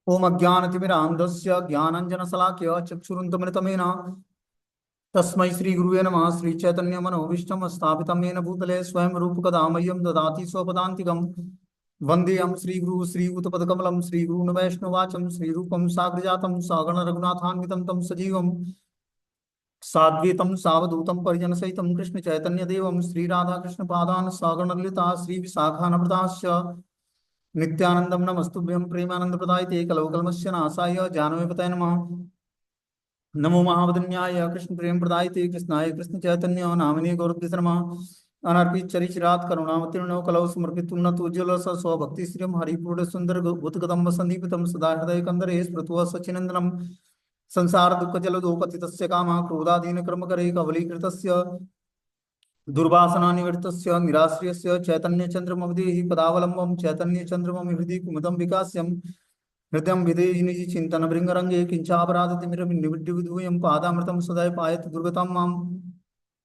ओम अज्ञानतिमिरान्धस्य ज्ञानाञ्जनशलाकया चक्षुरुन्मिलितमेन तस्मै श्रीगुरुवे नमः। श्रीचैतन्यमनोभीष्टं स्थापितं येन भूतले स्वयं रूपकदा मह्यं ददाति स्वपदान्तिकं। वन्देऽहं श्रीगुरुं श्रीयुतपदकमलं श्रीगुरून् वैष्णवाचं श्रीरूपं साग्रजातं सगण रघुनाथान्वितं तं सजीवं साद्वैतं सावधूतं परिजनसहितं कृष्णचैतन्यदेवं श्रीराधाकृष्णपादान् सगण ललिता श्रीविशाखान्विताश्च नित्यानंदम नमस्तुभ्यं प्रेमानंद प्रदायते कलवकलमस्य नाशाय जानवे नमः। नमो महावदन्याय कृष्ण प्रेम प्रदायते कृष्णाय कृष्ण चैतन्य नामिने गौरभ्य नमः। अनर्पित चरिचिरात करुणावतीर्णो कलौ समर्पित उन्नत उज्ज्वल स्वभक्ति श्रियम हरिपूर्ण सुंदर भूतकदम्ब संदीपितम सदा हृदय कंदरे स्मृत्वा सचिनंदनम संसार दुःख जलदो पतितस्य कामः क्रोधादीन कर्म करे कवलीकृतस्य दुर्वासना निवर्तस्य निराश्रयस्य चैतन्यचन्द्रमवधेहि पदावलम्बं चैतन्यचन्द्रमं हृदि कुमुदं विकास्यं हृदयं विधेहि निजि चिन्तन भृङ्गरङ्गे किञ्चापराधतिमिरमिन्निविड्ढविधूयं पादामृतं सदा पायत दुर्गतं माम्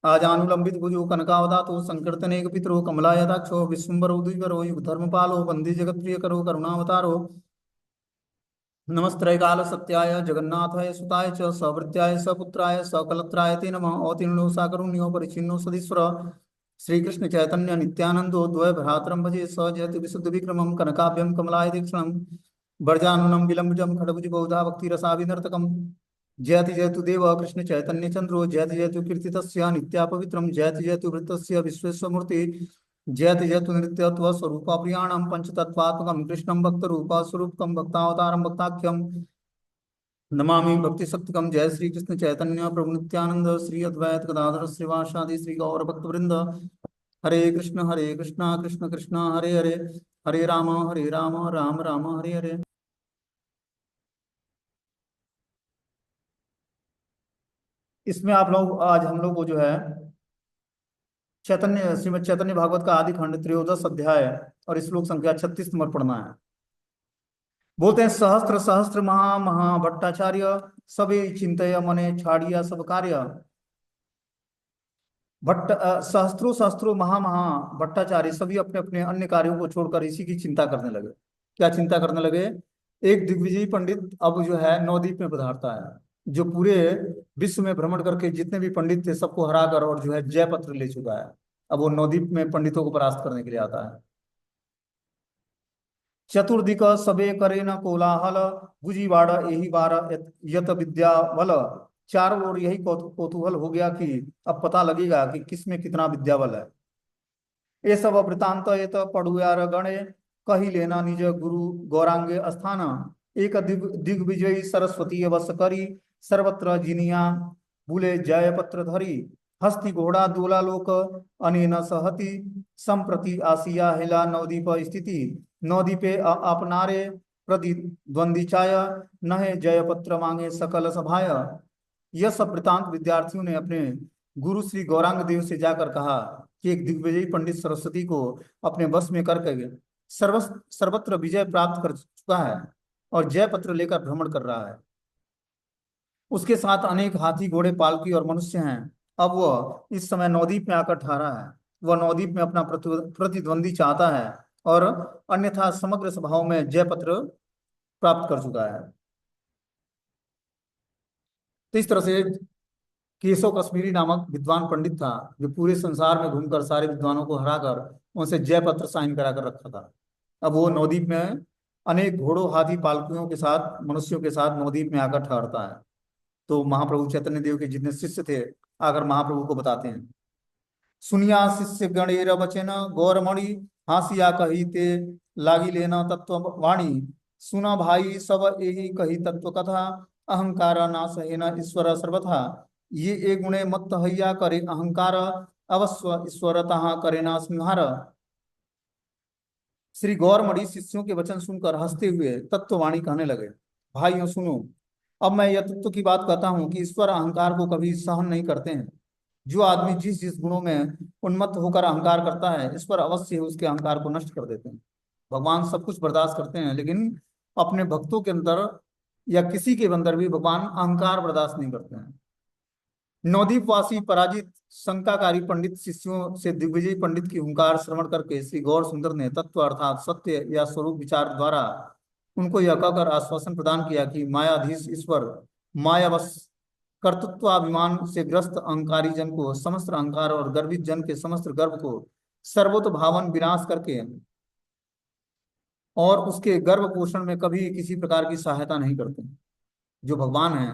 आजानुलम्बित भुजो कनकावदातो संकीर्तनेकपितरो कमलायदाक्षो विश्वम्भरो द्विवरो युगधर्मपालो वन्दे जगत्प्रियकरो करुणावतारो नमस्त्रैकाल सत्याय जगन्नाथाय सुताय च सवृत्याय सपुत्राय सकलत्राय ते नमः। अवतीर्णो साकरुण्यो परिचिन्नो सदीश्वर श्रीकृष्ण चैतन्य नित्यानंदो द्वय भ्रातरं भजे स जयति विशुद्ध विक्रमं कनकाभ्यं कमलाय दीक्षणं वर्जानुनं विलम्बितं खडभुज बहुधा भक्तिरसाविनर्तकं जयति जयतु देव कृष्ण चैतन्य चंद्रो जयति जयतु कीर्तितस्य नित्या पवित्रं जयति जयतु वृत्तस्य विश्वेश्वमूर्ति जयति जयतु नृत्यत्व स्वरूपा प्रियाणं पंचतत्वात्मकं कृष्णं भक्तरूपा स्वरूपकं भक्तावतारं भक्ताख्यं नमामि भक्तिशक्तिकं। जय श्री कृष्ण चैतन्य प्रभु नित्यानंद श्री अद्वैत गदाधर श्रीवासादि श्री गौर भक्तवृंद। हरे कृष्ण कृष्ण कृष्ण हरे हरे हरे राम राम राम हरे हरे। इसमें आप लोग आज हम लोग को जो है चैतन्य श्रीमद चैतन्य भागवत का आदि खंड त्रयोदश अध्याय और श्लोक संख्या 36 नंबर पढ़ना है। बोलते हैं सहस्त्र सहस्त्र महा महा भट्टाचार्य सबे चिंतय मने छाड़िया सब कार्य। सहस्त्रों सहस्त्रों महा महा भट्टाचार्य सभी अपने अपने अन्य कार्यों को छोड़कर इसी की चिंता करने लगे। क्या चिंता करने लगे? एक दिग्विजयी पंडित अब जो है नवद्वीप में पधारता है, जो पूरे विश्व में भ्रमण करके जितने भी पंडित थे सबको हराकर और जो है जय पत्र ले चुका है। अब वो नवद्वीप में पंडितों को परास्त करने के लिए आता है। चतुर्दिक सबे करे न कोलाहल बुझी बाड़ यही बार यत विद्या बल। चारों ओर यही कौतूहल हो गया कि अब पता लगेगा कि किसमें कितना विद्या बल है। ये सब वृतांत ये तो पढ़ुयार गणे कही लेना निज गुरु गौरांगे स्थान। एक दिग्विजयी सरस्वती वस करी सर्वत्र जिनिया बुले जय पत्र धरी। हस्ति घोड़ा दोला लोक अनेन सहति संप्रति आसिया हेला नवदीप स्थिति। नवदीपे अपनारे प्रतिद्वंदिचाय नहे जय पत्र मांगे सकल सभाय। यह सब वृतांत विद्यार्थियों ने अपने गुरु श्री गौरांग देव से जाकर कहा कि एक दिग्विजयी पंडित सरस्वती को अपने वश में करके सर्वत्र विजय प्राप्त कर चुका है और जय पत्र लेकर भ्रमण कर रहा है। उसके साथ अनेक हाथी घोड़े पालकी और मनुष्य हैं। अब वह इस समय नवद्वीप में आकर ठहरा है। वह नवद्वीप में अपना प्रतिद्वंदी चाहता है और अन्यथा समग्र सभाओं में जय पत्र प्राप्त कर चुका है। तो इस तरह से केशव कश्मीरी नामक विद्वान पंडित था, जो पूरे संसार में घूमकर सारे विद्वानों को हराकर उनसे जय पत्र साइन करा कर रखा था। अब वो नवद्वीप में अनेक घोड़ों हाथी पालकियों के साथ मनुष्यों के साथ नवद्वीप में आकर ठहरता है। तो महाप्रभु चैतन्य देव के जितने शिष्य थे आकर महाप्रभु को बताते हैं, सुनिया शिष्य गणेर वचन गौरमणि हासिया कही ते लागी लेना तत्व वाणी। सुना भाई सब यही कही तत्व कथा अहंकार नाश है न ईश्वर सर्वथा। ये एक गुणे मत हैया करे अहंकार अवश्य ईश्वरतः करे ना संहार। श्री गौरमणि शिष्यों के वचन सुनकर हंसते हुए तत्ववाणी कहने लगे, भाइयों सुनो, अब मैं यह तत्व की बात कहता हूं कि ईश्वर अहंकार को कभी सहन नहीं करते हैं। जो आदमी जिस जिस गुणों में उन्मत्त होकर अहंकार करता है, ईश्वर अवश्य उसके अहंकार को नष्ट कर देते हैं। भगवान सब कुछ बर्दाश्त करते हैं, लेकिन अपने भक्तों के अंदर या किसी के अंदर भी भगवान अहंकार बर्दाश्त नहीं करते हैं। नवद्वीपवासी पराजित शंकाकारी पंडित शिष्यों से दिग्विजय पंडित की हुंकार श्रवण करके श्री गौर सुंदर ने तत्व अर्थात सत्य या स्वरूप विचार द्वारा उनको यह कहकर आश्वासन प्रदान किया कि मायाधीश ईश्वर मायावश कर्तृत्वाभिमान से ग्रस्त अहंकारी जन को, समस्त अहंकार और गर्वित जन के समस्त गर्व को सर्वोत भावन विनाश करके और उसके गर्भ पोषण में कभी किसी प्रकार की सहायता नहीं करते। जो भगवान है,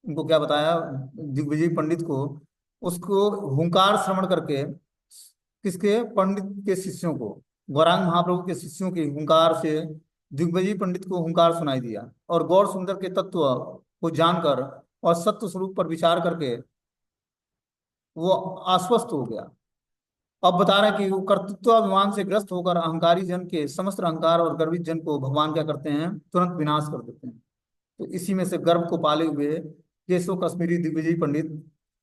उनको क्या बताया दिग्विजय पंडित को, उसको हुंकार श्रवण करके, किसके, पंडित के शिष्यों को, गौरांग महाप्रभु के शिष्यों के हुंकार से दिग्विजय पंडित को हुंकार सुनाई दिया, और गौर सुंदर के तत्व को जानकर और सत्य स्वरूप पर विचार करके वो आश्वस्त हो गया। अब बता रहे हैं कि वो कर्तृत्वाभिमान से ग्रस्त होकर अहंकारी जन के समस्त अहंकार और गर्वित जन को भगवान क्या करते हैं, तुरंत विनाश कर देते हैं। तो इसी में से गर्भ को पाले हुए केशव कश्मीरी दिग्विजय पंडित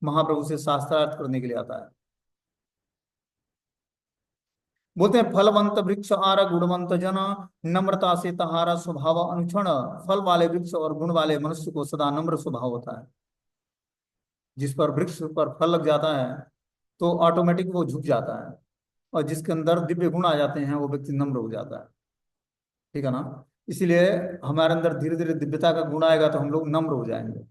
महाप्रभु से शास्त्रार्थ करने के लिए आता है। बोलते हैं फलवंत वृक्ष आर गुणवंत जन, नम्रता से तहारा स्वभाव अनुक्षण। फल वाले वृक्ष और गुण वाले मनुष्य को सदा नम्र स्वभाव होता है। जिस पर वृक्ष पर फल लग जाता है तो ऑटोमेटिक वो झुक जाता है, और जिसके अंदर दिव्य गुण आ जाते हैं वो व्यक्ति नम्र हो जाता है। ठीक है ना। इसीलिए हमारे अंदर धीरे धीरे दिव्यता का गुण आएगा तो हम लोग नम्र हो जाएंगे,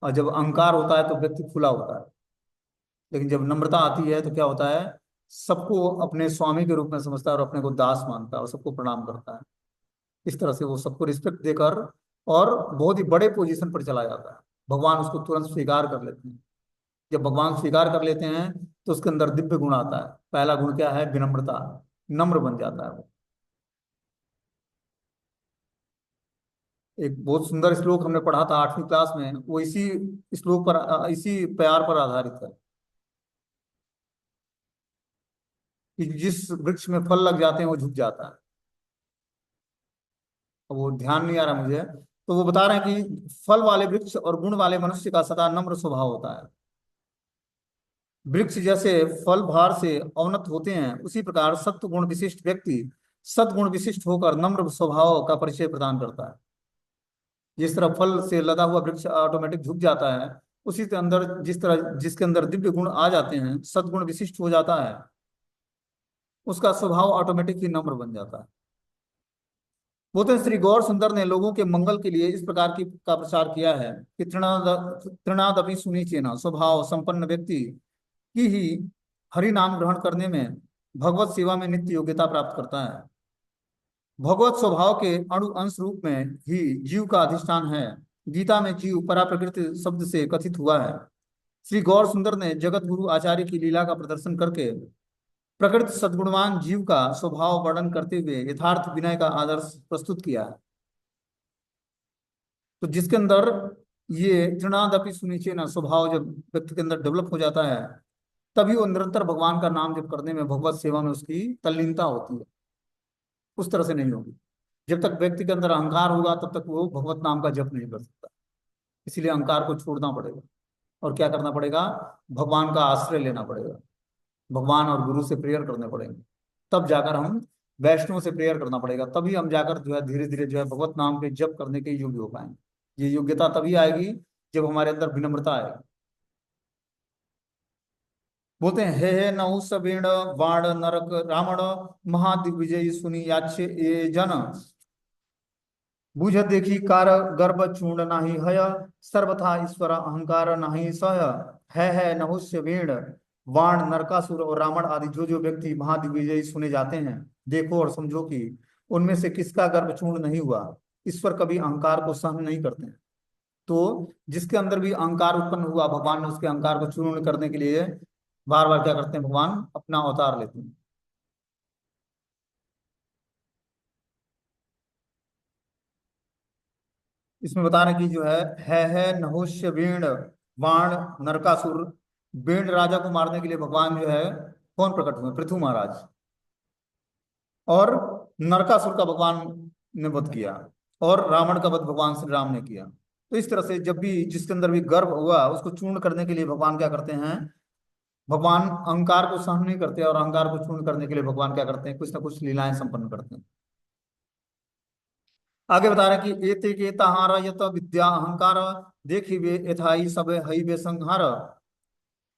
और जब अहंकार होता है तो व्यक्ति खुला होता है। लेकिन जब नम्रता आती है तो क्या होता है, सबको अपने स्वामी के रूप में समझता है और अपने को दास मानता है और सबको प्रणाम करता है। इस तरह से वो सबको रिस्पेक्ट देकर और बहुत ही बड़े पोजीशन पर चला जाता है। भगवान उसको तुरंत स्वीकार कर लेते हैं। जब भगवान स्वीकार कर लेते हैं तो उसके अंदर दिव्य गुण आता है। पहला गुण क्या है, विनम्रता, नम्र बन जाता है वो। एक बहुत सुंदर श्लोक हमने पढ़ा था 8वीं क्लास में, वो इसी श्लोक पर, इसी प्यार पर आधारित है कि जिस वृक्ष में फल लग जाते हैं वो झुक जाता है। अब वो ध्यान नहीं आ रहा मुझे, तो वो बता रहे हैं कि फल वाले वृक्ष और गुण वाले मनुष्य का सदा नम्र स्वभाव होता है। वृक्ष जैसे फल भार से अवनत होते हैं, उसी प्रकार सत्व गुण विशिष्ट व्यक्ति सद्गुण विशिष्ट होकर नम्र स्वभाव का परिचय प्रदान करता है। जिस तरह फल से लदा हुआ वृक्ष ऑटोमेटिक झुक जाता है, उसी के अंदर जिस तरह जिसके अंदर दिव्य गुण आ जाते हैं, सद्गुण विशिष्ट हो जाता है, उसका स्वभाव ऑटोमेटिक ही नम्र बन जाता है। बोलते हैं श्री गौर सुंदर ने लोगों के मंगल के लिए इस प्रकार की का प्रचार किया है कि तृणादपि सुनिचेन स्वभाव संपन्न व्यक्ति की ही हरि नाम ग्रहण करने में, भगवत सेवा में नित्य योग्यता प्राप्त करता है। भगवत स्वभाव के अणु अंश रूप में ही जीव का अधिष्ठान है। गीता में जीव परा प्रकृति शब्द से कथित हुआ है। श्री गौर सुंदर ने जगत गुरु आचार्य की लीला का प्रदर्शन करके प्रकृति सद्गुणवान जीव का स्वभाव वर्णन करते हुए यथार्थ विनय का आदर्श प्रस्तुत किया है। तो जिसके अंदर ये तृणादपि सुनिचे ना स्वभाव जब व्यक्ति के अंदर डेवलप हो जाता है, तभी वो निरंतर भगवान का नाम जप करने में, भगवत सेवा में उसकी तल्लीनता होती है। उस तरह से नहीं होगी। जब तक व्यक्ति के अंदर अहंकार होगा तब तक वो भगवत नाम का जप नहीं कर सकता। इसीलिए अहंकार को छोड़ना पड़ेगा और क्या करना पड़ेगा, भगवान का आश्रय लेना पड़ेगा, भगवान और गुरु से प्रेयर करने पड़ेंगे। तब जाकर हम वैष्णव से प्रेयर करना पड़ेगा, तभी हम जाकर जो है धीरे धीरे जो है भगवत नाम के जप करने के योग्य हो पाएंगे। ये योग्यता तभी आएगी जब हमारे अंदर विनम्रता आएगी। बोलते हैं हे नहु सबेण बाण नरक रावण, महादिग्विजय सुनी याचे ये जन, बुझ देखी कार गर्भ चूर्ण नाही हय, सर्वथा ईश्वर अहंकार नाही सह। है नहुष्य वेण बाण नरकासुर और रावण आदि जो जो व्यक्ति महादिग्विजयी सुने जाते हैं, देखो और समझो कि उनमें से किसका गर्भ चूर्ण नहीं हुआ। ईश्वर कभी अहंकार को सहन नहीं करते हैं। तो जिसके अंदर भी अहंकार उत्पन्न हुआ, भगवान ने उसके अहंकार को चूर्ण करने के लिए बार बार क्या करते हैं, भगवान अपना अवतार लेते हैं। इसमें बता रहे कि जो है नहुष्य वेण बाण नरकासुर। वेण राजा को मारने के लिए भगवान जो है कौन प्रकट हुए, पृथु महाराज, और नरकासुर का भगवान ने वध किया, और रावण का वध भगवान श्री राम ने किया। तो इस तरह से जब भी जिसके अंदर भी गर्व हुआ उसको चूर्ण करने के लिए भगवान क्या करते हैं, भगवान अहंकार को सहन नहीं करते, और अहंकार को चूर्ण करने के लिए भगवान क्या करते हैं, कुछ ना कुछ लीलाएं संपन्न करते हैं। आगे बता रहे हैं कि एते के तहारा यत विद्या अहंकार, देखी वे यथाई सब हई वे संहार।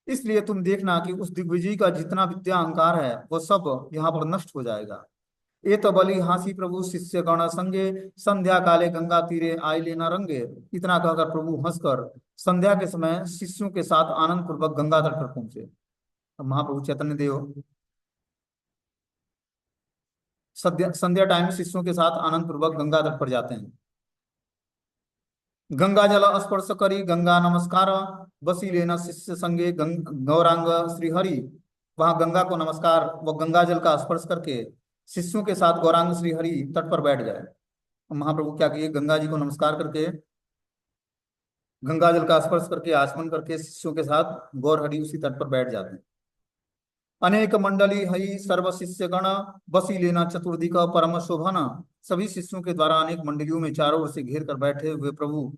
इसलिए तुम देखना कि उस दिग्विजय का जितना विद्या अहंकार है वो सब यहाँ पर नष्ट हो जाएगा। ये तो बलि हासी प्रभु शिष्य गण संगे, संध्या काले गंगा तीरे आय लेना रंगे। इतना कहकर प्रभु हंसकर संध्या के समय शिष्यों के साथ आनंद पूर्वक गंगा तट पर पहुंचे। अब महाप्रभु चैतन्य देव संध्या संध्या टाइम शिष्यों के साथ आनंद पूर्वक गंगा तट पर जाते हैं। गंगा जल स्पर्श करी गंगा नमस्कार, बसी लेना शिष्य संगे गौरांग श्रीहरि। वहां गंगा को नमस्कार व गंगा जल का स्पर्श करके शिष्यों के साथ गौरांग श्रीहरि तट पर बैठ जाए। महाप्रभु क्या किए, गंगा जी को नमस्कार करके गंगा जल का स्पर्श करके आचमन करके शिष्यों के साथ गौर हरि उसी तट पर बैठ जाते हैं। अनेक मंडली हई सर्व शिष्य गण, बसी लेना चतुर्दिक परम शोभन। सभी शिष्यों के द्वारा अनेक मंडलियों में चारों ओर से घेर कर बैठे हुए प्रभु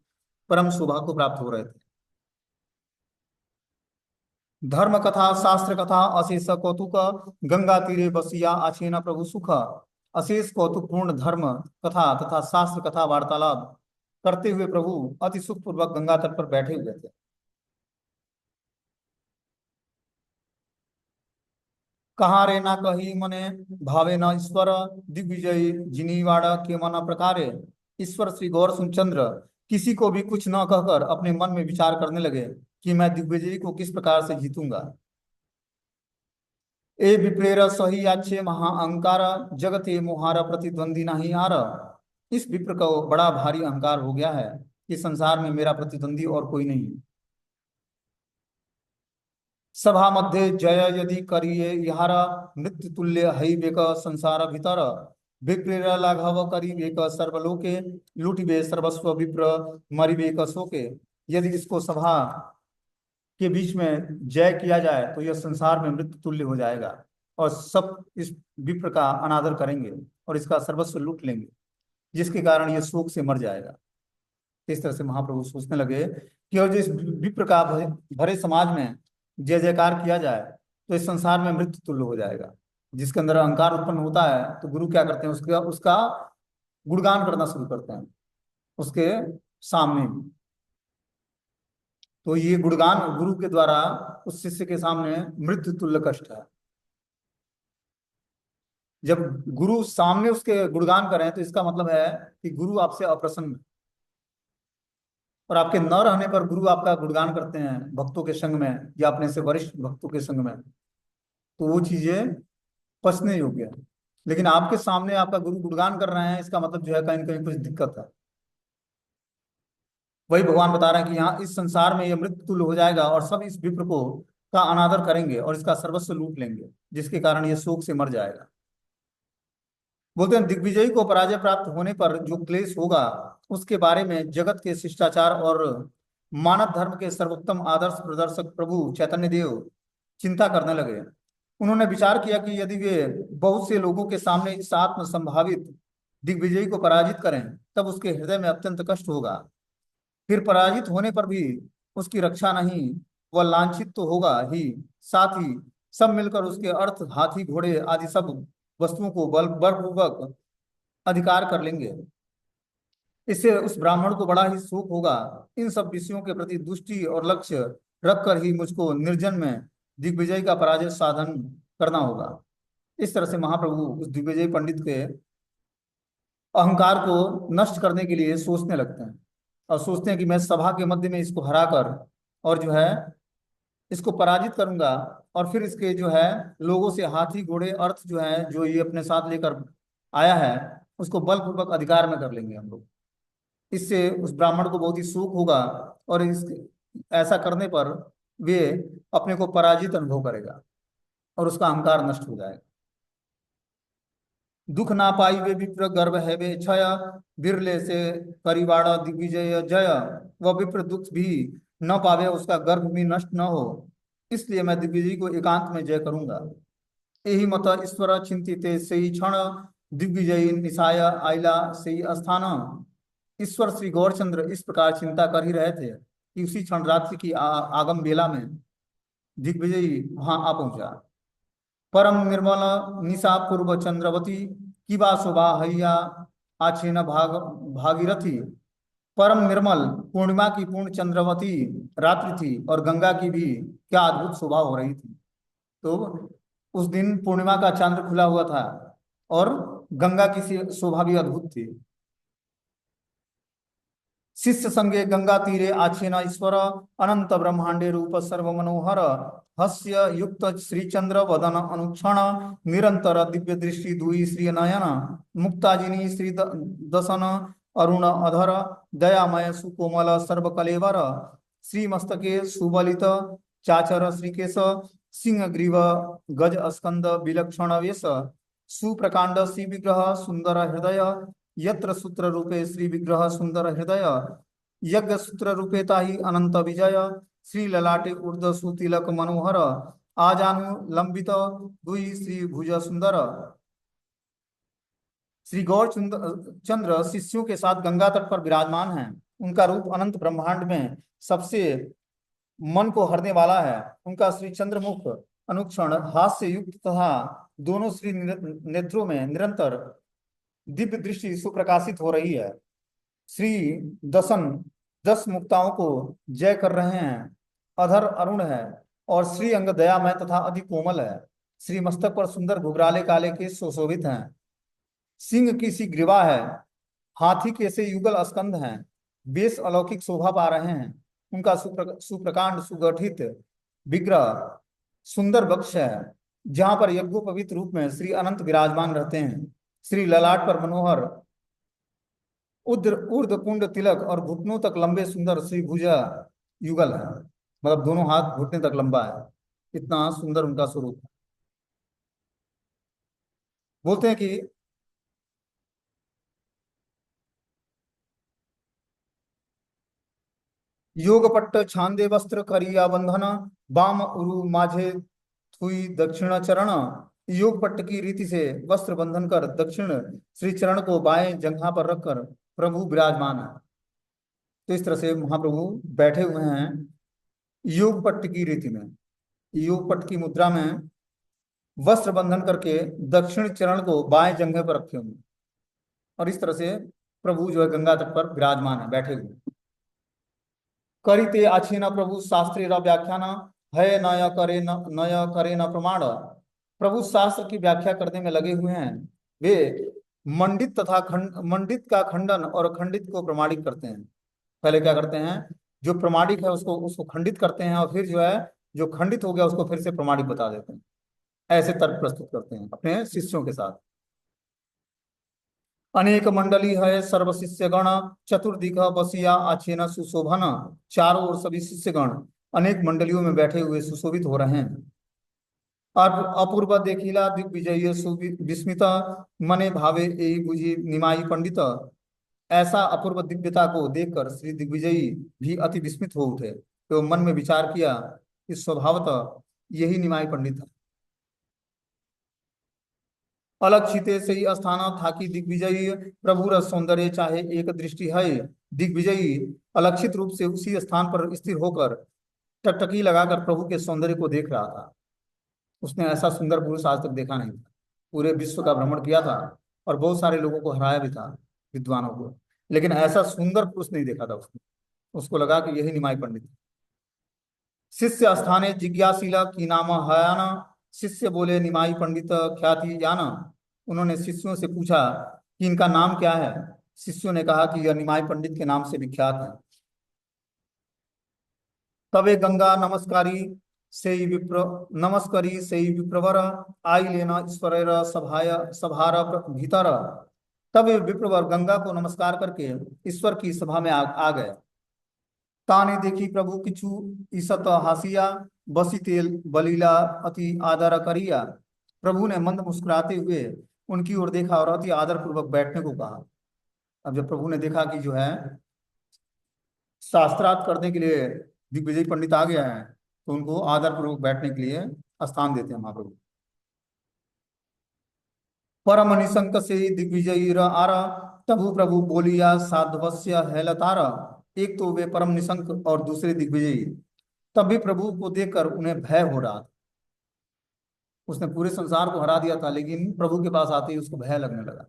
परम शोभा को प्राप्त हो रहे थे। धर्म कथा शास्त्र कथा अशेष कौतुक, गंगा तीरे बसिया आछेना प्रभु सुख। अशेष कौतुकपूर्ण धर्म कथा तथा शास्त्र कथा वार्तालाप करते हुए प्रभु अति सुख पूर्वक गंगा तट पर बैठे हुए थे। कहा रे ना कही मने, भावे न ईश्वर, दिग्विजय जिनीवाड़ के मन प्रकारे। ईश्वर श्री गौर सुनचंद्र किसी को भी कुछ न कहकर अपने मन में विचार करने लगे कि मैं दिग्विजय को किस प्रकार से जीतूंगा। ए विप्रेर सही याचे महाअहंकार, जगते मोहार प्रतिद्वंदी नहीं आर। इस विप्र को बड़ा भारी अहंकार हो गया है कि संसार में मेरा प्रतिद्वंदी और कोई नहीं। सभा मध्य जय यदि करिए इहार, मृत्यु तुल्य हई बेक संसार भीतर। विप्रेर लाघव करी बेक सर्वलोके, लूटिबे सर्वस्व विप्र मरिबेक शोके। यदि इसको सभा के बीच में जय किया जाए तो यह संसार में मृत्यु तुल्य हो जाएगा और सब इस विप्र का अनादर करेंगे और इसका सर्वस्व लूट लेंगे, जिसके कारण यह शोक से मर जाएगा। इस तरह से महाप्रभु सोचने लगे कि और जिस विप्र का भरे समाज में जय जयकार किया जाए तो इस संसार में मृत्यु तुल्य हो जाएगा। जिसके अंदर अहंकार उत्पन्न होता है तो गुरु क्या करते हैं, उसका उसका गुणगान करना शुरू करते हैं उसके सामने। तो ये गुणगान गुरु के द्वारा उस शिष्य के सामने मृत्यु तुल्य कष्ट है। जब गुरु सामने उसके गुणगान करें तो इसका मतलब है कि गुरु आपसे अप्रसन्न है। और आपके न रहने पर गुरु आपका गुणगान करते हैं भक्तों के संग में या अपने से वरिष्ठ भक्तों के संग में, तो वो चीजें पचने योग्य है। लेकिन आपके सामने आपका गुरु गुणगान कर रहे हैं, इसका मतलब जो है कहीं न कहीं कुछ दिक्कत है। वही भगवान बता रहे हैं कि यहाँ इस संसार में ये मृत्यु तुल्य हो जाएगा और सब इस विप्र को का अनादर करेंगे और इसका सर्वस्व लूट लेंगे, जिसके कारण ये शोक से मर जाएगा। बोलते हैं दिग्विजयी को पराजय प्राप्त होने पर जो क्लेश होगा उसके बारे में जगत के शिष्टाचार और मानव धर्म के सर्वोत्तम आदर्श प्रदर्शक प्रभु चैतन्य देव चिंता करने लगे। उन्होंने विचार किया कि यदि वे बहुत से लोगों के सामने इस आत्म संभावित दिग्विजयी को पराजित करें तब उसके हृदय में अत्यंत कष्ट होगा। फिर पराजित होने पर भी उसकी रक्षा नहीं, वह लांछित तो होगा ही, साथ ही सब मिलकर उसके अर्थ हाथी घोड़े आदि सब वस्तुओं को बलपूर्वक अधिकार कर लेंगे। इससे उस ब्राह्मण को बड़ा ही शोक होगा। इन सब विषयों के प्रति दृष्टि और लक्ष्य रखकर ही मुझको निर्जन में दिग्विजय का पराजय साधन करना होगा। इस तरह से महाप्रभु उस दिग्विजय पंडित के अहंकार को नष्ट करने के लिए सोचने लगते हैं और सोचते हैं कि मैं सभा के मध्य में इसको हराकर और जो है इसको पराजित करूंगा और फिर इसके जो है लोगों से हाथी घोड़े अर्थ जो है जो ये अपने साथ लेकर आया है उसको बलपूर्वक अधिकार में कर लेंगे हम लोग। इससे उस ब्राह्मण को बहुत ही सुख होगा और इस ऐसा करने पर वे अपने को पराजित अनुभव करेगा और उसका अहंकार नष्ट हो जाएगा। दुख ना पाई वे विप्र गर्व है वे क्षय, बिरले से परिवाड़ा दिग्विजय जय। वह विप्र दुख भी न पावे, उसका गर्भ भी नष्ट न हो, इसलिए मैं दिग्विजय को एकांत में जय करूंगा। यही मत ईश्वर चिंतित से क्षण, दिग्विजयी निशाय आइला से स्थान। ईश्वर श्री गौरचंद्र इस प्रकार चिंता कर ही रहे थे कि उसी क्षण रात्रि की आगम बेला में दिग्विजयी वहां आ पहुंचा। परम निर्मल निशा पूर्व चंद्रवती, किबा शोभा हैया आछेन भागीरथी। परम निर्मल पूर्णिमा की पूर्ण चंद्रवती रात्रि थी और गंगा की भी क्या अद्भुत शोभा हो रही थी। तो उस दिन पूर्णिमा का चंद्र खुला हुआ था और गंगा की शोभा भी अद्भुत थी। शिष्य संगे गंगा तीरे आछेन ईश्वर, अनंत ब्रह्मांडे रूप सर्व मनोहर, हस्य युक्त श्रीचंद्र वदन अनुक्षण, निरंतर दिव्य दृष्टि दुई श्री नयन, मुक्ताजिनी श्री दसन अरुण अधर, दयामय सुकोमल सर्व कलेवर, श्री मस्तके सुबलित चाचर श्रीकेश, सिंह ग्रीव गज स्कंद विलक्षण वेश, सुप्रकांड श्री विग्रह सुंदर हृदय, यत्र सूत्र रूपे श्री विग्रह सुंदर हृदय, यज्ञ सूत्र रूपे ताहि अनंत विजय, श्री ललाटे ऊर्ध सुतिलक मनोहर, आजानु लंबित दुई श्री भुज सुंदर। श्री गौर चंद्र शिष्यों के साथ गंगा तट पर विराजमान हैं। उनका रूप अनंत ब्रह्मांड में सबसे मन को हरने वाला है। उनका श्री चंद्रमुख अनुक्षण हास्य युक्त तथा दोनों श्री नेत्रों में निरंतर दिव्य दृष्टि सुप्रकाशित हो रही है। श्री दसन 10 मुक्ताओं को जय कर रहे हैं। अधर अरुण है और श्री अंग दयामय तथा अति कोमल है। श्री मस्तक पर सुंदर घुघराले काले के सुशोभित हैं। सिंह की सी ग्रीवा है, हाथी के से युगल स्कंध हैं, बेश अलौकिक शोभा पा रहे हैं। उनका सुप्रकांड सुगठित विग्रह सुंदर वक्ष है, जहां पर यज्ञोपवीत रूप में श्री अनंत विराजमान रहते हैं। श्री ललाट पर मनोहर ऊर्ध्व कुंड तिलक और घुटनों तक लंबे सुंदर श्री भुजा युगल है, मतलब दोनों हाथ घुटने तक लंबा है। इतना सुंदर उनका स्वरूप है। बोलते हैं कि योगपट्ट छांदे वस्त्र करिया बंधन, बाम उरु माझे थुई दक्षिण चरण। योगपट्ट की रीति से वस्त्र बंधन कर दक्षिण श्री चरण को बाएं जंघा पर रखकर प्रभु विराजमान है। तो इस तरह से महाप्रभु बैठे हुए हैं योगपट्ट की रीति में, योगपट्ट की मुद्रा में वस्त्र बंधन करके दक्षिण चरण को बाएं जंघे पर रखे हुए, और इस तरह से प्रभु जो है गंगा तट पर विराजमान है बैठे हुए। करिते अच्छे न प्रभु शास्त्री व्याख्यान, है नय करे न प्रमाण। प्रभु शास्त्र की व्याख्या करने में लगे हुए हैं। वे मंडित तथा मंडित का खंडन और खंडित को प्रमाणित करते हैं। पहले क्या करते हैं, जो प्रमाणिक है उसको उसको खंडित करते हैं, और फिर जो है जो खंडित हो गया उसको फिर से प्रमाणित बता देते हैं। ऐसे तर्क प्रस्तुत करते हैं अपने शिष्यों के साथ। अनेक मंडली है सर्व शिष्यगण, चतुर्दिक बसिया आछेन सुशोभन। चारों ओर सभी शिष्यगण अनेक मंडलियों में बैठे हुए सुशोभित हो रहे हैं। और अपूर्व देखिला दिग्विजय विस्मित, मने भावे यही बुझी निमाई पंडित। ऐसा अपूर्व दिव्यता को देखकर श्री दिग्विजयी भी अति विस्मित हो उठे, तो मन में विचार किया कि स्वभावतः यही निमाई पंडित है। अलक्षिते से ही स्थान था कि दिग्विजयी प्रभुर सौंदर्य चाहे एक दृष्टि है। दिग्विजयी अलक्षित रूप से उसी स्थान पर स्थिर होकर टकटकी लगाकर प्रभु के सौंदर्य को देख रहा था। उसने ऐसा सुंदर पुरुष आज तक देखा नहीं था। पूरे विश्व का भ्रमण किया था और बहुत सारे लोगों को हराया भी था, विद्वानों को, लेकिन ऐसा सुंदर पुरुष नहीं देखा था उसने। उसको लगा कि यही निमाई पंडित है। शिष्य स्थाने जिज्ञासीला की नाम हयाना। शिष्य बोले निमाई पंडित ख्याति याना। उन्होंने शिष्यों से पूछा कि इनका नाम क्या है। शिष्यों ने कहा कि यह निमाई पंडित के नाम से विख्यात है। तबे गंगा नमस्कारी से विप्रवर, आई लेना ईश्वर सभार भीतर। तब विप्रवर गंगा को नमस्कार करके ईश्वर की सभा में आ गए। ताने देखी प्रभु किछु ईसत हासिया, बसी तेल बलीला अति आदर करिया। प्रभु ने मंद मुस्कुराते हुए उनकी ओर देखा और अति आदर पूर्वक बैठने को कहा। अब जब प्रभु ने देखा कि जो है शास्त्रार्थ करने के लिए दिग्विजय पंडित आ गया है, तो उनको आदर पूर्वक बैठने के लिए स्थान देते हैं महाप्रभु। परम निशंक से दिग्विजयी आर, तबु प्रभु बोलिया साधवस्य हेलतार। एक तो वे परम निशंक और दूसरे दिग्विजयी। तब भी प्रभु को देखकर उन्हें भय हो रहा था। उसने पूरे संसार को हरा दिया था, लेकिन प्रभु के पास आते ही उसको भय लगने लगा।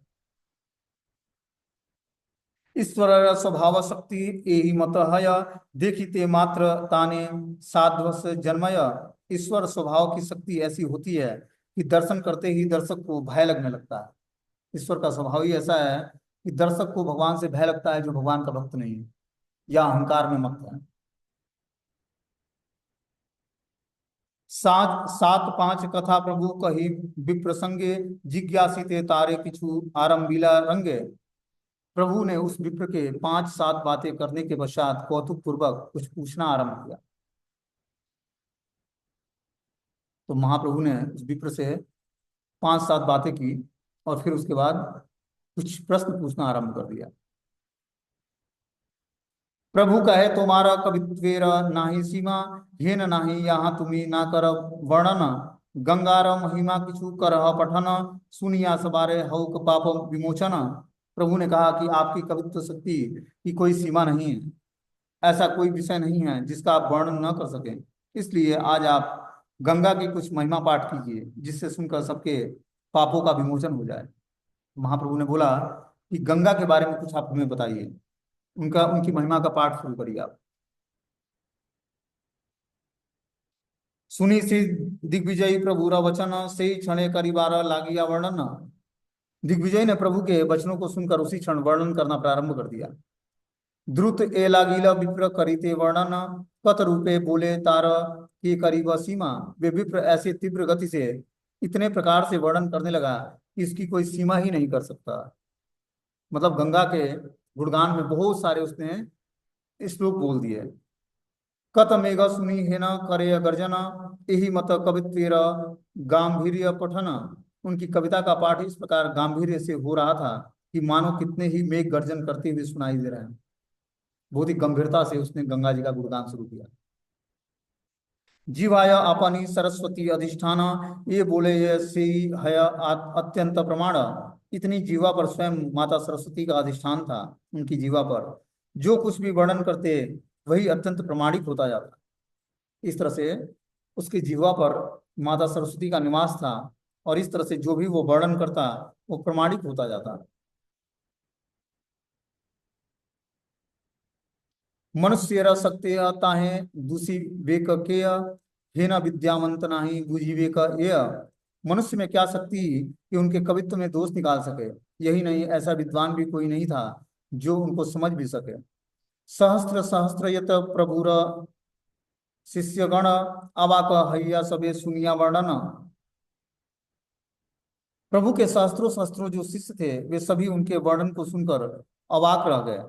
ईश्वर स्वभाव शक्ति एहि मत हय, देखिते मात्र ताने साध्वस जन्मय। ईश्वर स्वभाव की शक्ति ऐसी होती है कि दर्शन करते ही दर्शक को भय लगने लगता है। ईश्वर का स्वभाव ही ऐसा है कि दर्शक को भगवान से भय लगता है जो भगवान का भक्त नहीं है या अहंकार में मत है। सात सात पांच कथा प्रभु कही विप्रसंगे, जिज्ञासिते तारे किछु आरंभीला रंगे। प्रभु ने उस विप्र के पांच सात बातें करने के पश्चात कौतुक पूर्वक कुछ पूछना आरंभ किया। तो महाप्रभु ने उस विप्र से पांच सात बातें की और फिर उसके बाद कुछ प्रश्न पूछना आरंभ कर दिया। प्रभु कहे तुम्हारा कवित्वेर नाही सीमा, हेन नाही यहाँ तुम्ही ना कर वर्णन। गंगार महिमा किछु करह पठन, सुनिया सबारे हौक पाप विमोचन। प्रभु ने कहा कि आपकी कवित्व शक्ति की कोई सीमा नहीं है, ऐसा कोई विषय नहीं है जिसका आप वर्णन न कर सकें। इसलिए आज आप गंगा की कुछ महिमा पाठ कीजिए जिससे सुनकर सबके पापों का विमोचन हो जाए। महाप्रभु ने बोला कि गंगा के बारे में कुछ आप हमें बताइए, उनका उनकी महिमा का पाठ शुरू करिए आप। सुनी सी दिग्विजयी प्रभुरा वचन, से क्षण करिबार लागिया वर्णन। दिग्विजय ने प्रभु के वचनों को सुनकर उसी क्षण वर्णन करना प्रारंभ कर दिया। द्रुत ए लागिला विप्र करिते वर्णन, कत रूपे बोले तार के करीब सीमा। वे विप्र ऐसे तीव्र गति से इतने प्रकार से वर्णन करने लगा कि इसकी कोई सीमा ही नहीं कर सकता। मतलब गंगा के गुणगान में बहुत सारे उसने श्लोक बोल दिए। कत मेघ सुनी है न करे गर्जना, यही मत कवित्वेर गांभीर्य पठन। उनकी कविता का पाठ इस प्रकार गांभीर्य से हो रहा था कि मानो कितने ही मेघ गर्जन करते हुए सुनाई दे रहे हैं। बहुत ही गंभीरता से उसने गंगा जी का गुणगान शुरू किया। जीवाय अपनी सरस्वती अधिष्ठान, ये बोले ये से है अत्यंत प्रमाण। इतनी जीवा पर स्वयं माता सरस्वती का अधिष्ठान था। उनकी जीवा पर जो कुछ भी वर्णन करते वही अत्यंत प्रमाणिक होता जाता। इस तरह से उसकी जीवा पर माता सरस्वती का निवास था और इस तरह से जो भी वो वर्णन करता वो प्रमाणिक होता जाता। मनुष्य शक्ति आता है दूषी वेक के, हे न विद्यावंत नाही बुझी वेक एय। मनुष्य में क्या शक्ति कि उनके कवित्व में दोष निकाल सके, यही नहीं ऐसा विद्वान भी कोई नहीं था जो उनको समझ भी सके। सहस्त्र सहस्त्र यत प्रभुर शिष्यगण, अवाक हैया सबे सुनिया वर्णन। प्रभु के सहस्त्रों सहस्त्रों जो शिष्य थे वे सभी उनके वर्णन को सुनकर अवाक रह गए।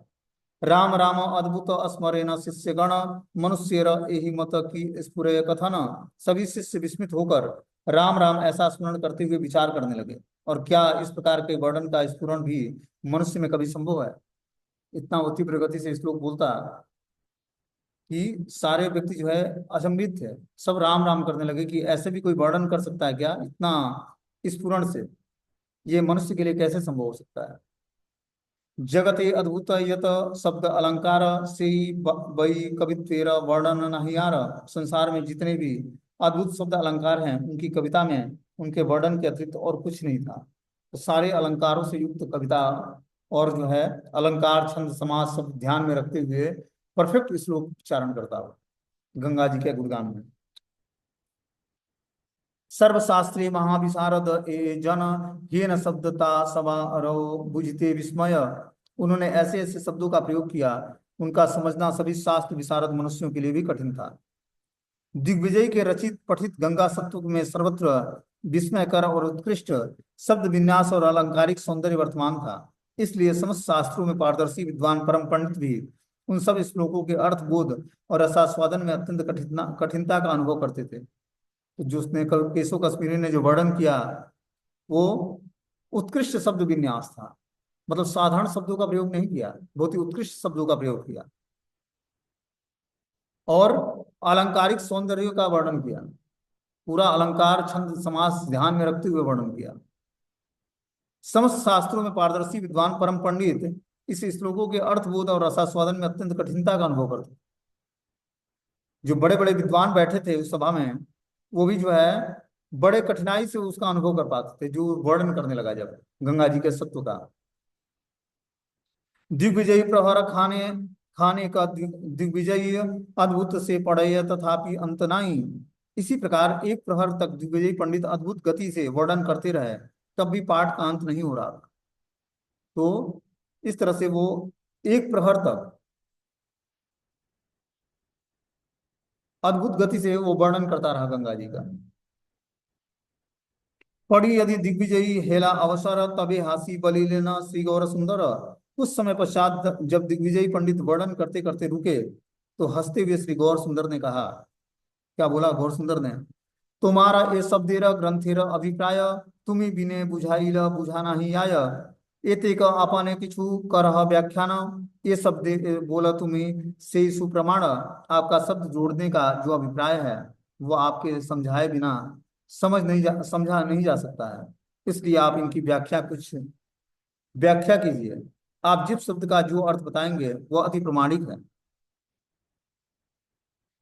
राम राम अद्भुत स्मरेण शिष्यगण, मनुष्य एहि मत की स्फुरे कथन। सभी शिष्य विस्मित होकर राम राम ऐसा स्मरण करते हुए विचार करने लगे। और क्या इस प्रकार के वर्णन का स्फुरण भी मनुष्य में कभी संभव है? इतना वो तीव्र गति से श्लोक बोलता कि सारे व्यक्ति जो है अचंभित थे, सब राम राम करने लगे कि ऐसे भी कोई वर्णन कर सकता है क्या इतना स्फुरण से? ये मनुष्य के लिए कैसे संभव हो सकता है? जगते अद्भुत यत शब्द अलंकार, से वही कवित्वेर वर्णन नहीं यार। संसार में जितने भी अद्भुत शब्द अलंकार हैं उनकी कविता में उनके वर्णन के अतिरिक्त और कुछ नहीं था। तो सारे अलंकारों से युक्त कविता और जो है अलंकार छंद समास सब ध्यान में रखते हुए परफेक्ट श्लोक उच्चारण करता हो गंगा जी के गुणगान में। सर्वशास्त्री महाविशारद ए जन, ये न शब्दता सवा रो बुझते विस्मय। उन्होंने ऐसे ऐसे शब्दों का प्रयोग किया उनका समझना सभी शास्त्र विशारद मनुष्यों के लिए भी कठिन था। दिग्विजय के रचित पठित गंगा सत्व में सर्वत्र विस्मयकर और उत्कृष्ट शब्द विन्यास और अलंकारिक सौंदर्य वर्तमान था। इसलिए समस्त शास्त्रों में पारदर्शी विद्वान परम पंडित भी उन सब श्लोकों के अर्थ बोध और रसास्वादन में अत्यंत कठिनता का अनुभव करते थे। तो जो उसने केशव कश्मीरी ने जो वर्णन किया वो उत्कृष्ट शब्द विन्यास था। मतलब साधारण शब्दों का प्रयोग नहीं किया, बहुत ही उत्कृष्ट शब्दों का प्रयोग किया और अलंकारिक सौंदर्य का वर्णन किया। पूरा अलंकार छंद समास ध्यान में रखते हुए वर्णन किया। समस्त शास्त्रों में पारदर्शी विद्वान परम पंडित इस श्लोकों के अर्थबोध और रसास्वादन में अत्यंत कठिनता का अनुभव करते। जो बड़े बड़े विद्वान बैठे थे उस सभा में वो भी जो है बड़े कठिनाई से उसका अनुभव कर पाते थे जो वर्णन करने लगा जब गंगा जी के सत्व का। दिग्विजयी प्रहर खाने खाने का दिग्विजयी अद्भुत से पढ़े तथापि अंत नहीं। इसी प्रकार एक प्रहर तक दिग्विजयी पंडित अद्भुत गति से वर्णन करते रहे तब भी पाठ का अंत नहीं हो रहा था। तो इस तरह से वो एक प्रहर तक अद्भुत गति से वो वर्णन करता रहा गंगा जी का। पढ़ी यदि दिग्विजयी हेला अवसर तबे हासी बलि लेना श्री गौर सुंदर। कुछ समय पश्चात जब दिग्विजयी पंडित वर्णन करते करते रुके, तो हंसते हुए श्री गौर सुंदर ने कहा, क्या बोला गौर सुंदर ने, तुम्हारा ये शब्देर ग्रंथेर अभिप्राय तुम्ही बिने बुझाइल बुझाना ही आय। एतेक आपने किछु करह व्याख्यान, ये शब्द बोला तुम्ही से सुप्रमाण। आपका शब्द जोड़ने का जो अभिप्राय है वो आपके समझाए बिना समझा नहीं जा सकता है। इसलिए आप इनकी कुछ व्याख्या कीजिए। आप जिस शब्द का जो अर्थ बताएंगे वह अति प्रमाणिक है।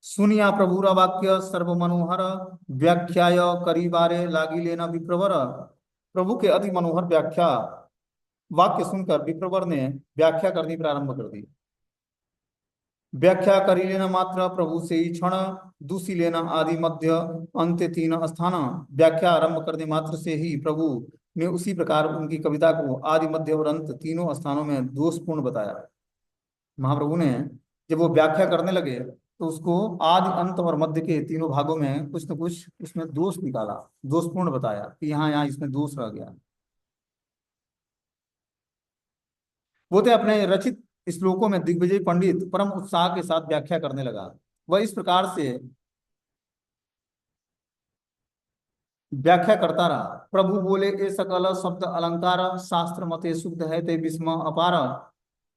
सुनिया प्रभुरा वाक्य सर्व मनोहर, व्याख्याय करी बारे लागी लेना विप्रवर। प्रभु के अति मनोहर व्याख्या वाक्य सुनकर विप्रवर ने व्याख्या करनी प्रारंभ कर दी। व्याख्या करी लेना मात्र प्रभु से ही क्षण, दूसरी लेना आदि मध्य अंत्य तीन स्थान। व्याख्या आरंभ करने मात्र से ही प्रभु ने उसी प्रकार उनकी कविता को आदि मध्य और अंत तीनों स्थानों में दोषपूर्ण बताया। महाप्रभु ने जब वो व्याख्या करने लगे तो उसको आदि अंत और मध्य के तीनों भागों में कुछ न कुछ उसमें दोष निकाला, दोषपूर्ण बताया कि यहाँ यहाँ इसमें दोष रह गया। वो तो अपने रचित श्लोकों में दिग्विजय पंडित परम उत्साह के साथ व्याख्या करने लगा। वह इस प्रकार से व्याख्या करता रहा। प्रभु बोले, ए सकल शब्द अलंकार शास्त्र मते शुद्ध है ते विस्म अपार।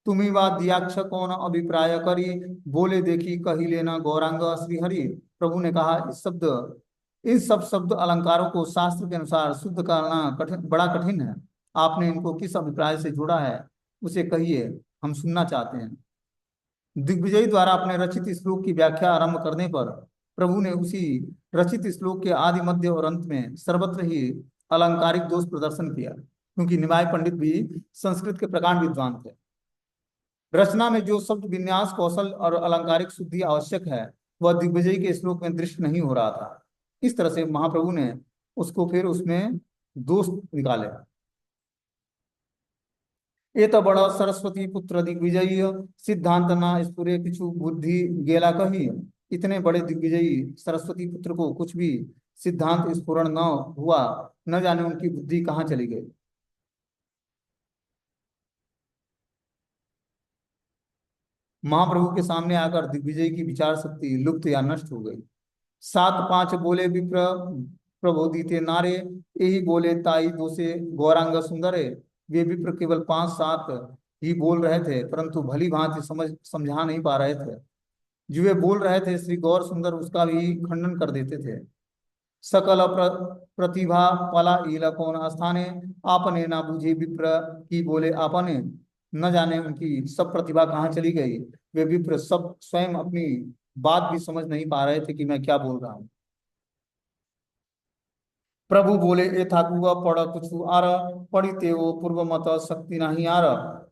तुम्ही वा दियाक्ष कौन अभिप्राय करी, बोले देखी कही लेना गौरांग श्रीहरि। प्रभु ने कहा, इन सब शब्द अलंकारों को शास्त्र के अनुसार शुद्ध करना बड़ा कठिन है। आपने इनको किस अभिप्राय से जोड़ा है उसे कहिए, हम सुनना चाहते हैं। दिग्विजय द्वारा अपने रचित श्लोक की व्याख्या आरंभ करने पर प्रभु ने उसी रचित श्लोक के आदि मध्य और अंत में सर्वत्र ही अलंकारिक दोष प्रदर्शन किया, क्योंकि निमाय पंडित भी संस्कृत के प्रकांड विद्वान थे। रचना में जो शब्द विन्यास कौशल और अलंकारिक शुद्धि आवश्यक है वह दिग्विजय के श्लोक में दृष्ट नहीं हो रहा था। इस तरह से महाप्रभु ने उसको फिर उसमें दोष निकाले। ये तो बड़ा सरस्वती पुत्र दिग्विजयी, सिद्धांत ना स्फुरे किछु बुद्धि गेला कही। इतने बड़े दिग्विजयी सरस्वती पुत्र को कुछ भी सिद्धांत स्फुरण न हुआ, न जाने उनकी बुद्धि कहाँ चली गई। महाप्रभु के सामने आकर दिग्विजय की विचार शक्ति लुप्त या नष्ट हो गई। सात पांच बोले विप्र प्रबोधिते नारे, यही बोले ताई दोषे गौरांग सुंदरे। वे विप्र केवल पांच सात ही बोल रहे थे, परंतु भली भांति समझा नहीं पा रहे थे। जो वे बोल रहे थे श्री गौर सुंदर उसका भी खंडन कर देते थे। सकल प्रतिभा पला ईला कौन स्थाने, आपने ना बुझे विप्र की बोले आपने। न जाने उनकी सब प्रतिभा कहाँ चली गई। वे विप्र सब स्वयं अपनी बात भी समझ नहीं पा रहे थे कि मैं क्या बोल रहा हूँ। प्रभु बोले, ए ठाकुआ पढ़ कुछ आर, पढ़ी वो पूर्व मत शक्ति नहीं आर।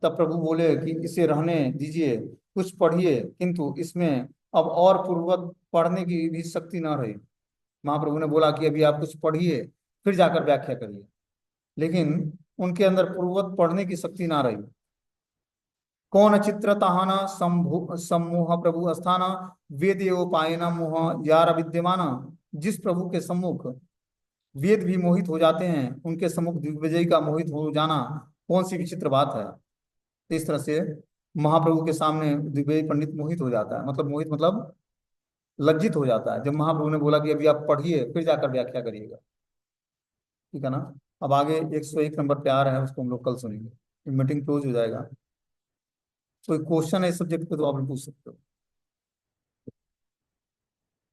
तब प्रभु बोले कि इसे रहने दीजिए, कुछ पढ़िए, किंतु इसमें अब और पूर्ववत पढ़ने की भी शक्ति न रही। महाप्रभु ने बोला कि अभी आप कुछ पढ़िए फिर जाकर व्याख्या करिए, लेकिन उनके अंदर पूर्ववत पढ़ने की शक्ति ना रही। कौन चित्र ताहन सम्मोह प्रभु स्थान, वेद पायना मोह यार विद्यमान। जिस प्रभु के सम्मुख वेद भी मोहित हो जाते हैं, उनके सम्मुख दिग्विजय का मोहित हो जाना कौन सी विचित्र बात है। तो इस तरह से महाप्रभु के सामने दिग्विजय पंडित मोहित हो जाता है, मतलब मोहित मतलब लज्जित हो जाता है, जब महाप्रभु ने बोला कि अभी आप पढ़िए फिर जाकर व्याख्या करिएगा। ठीक है ना। अब आगे 101 नंबर पे आ रहा है, उसको हम लोग कल सुनेंगे। मीटिंग क्लोज हो जाएगा। कोई क्वेश्चन है इस सब्जेक्ट पे तो आप पूछ सकते हो।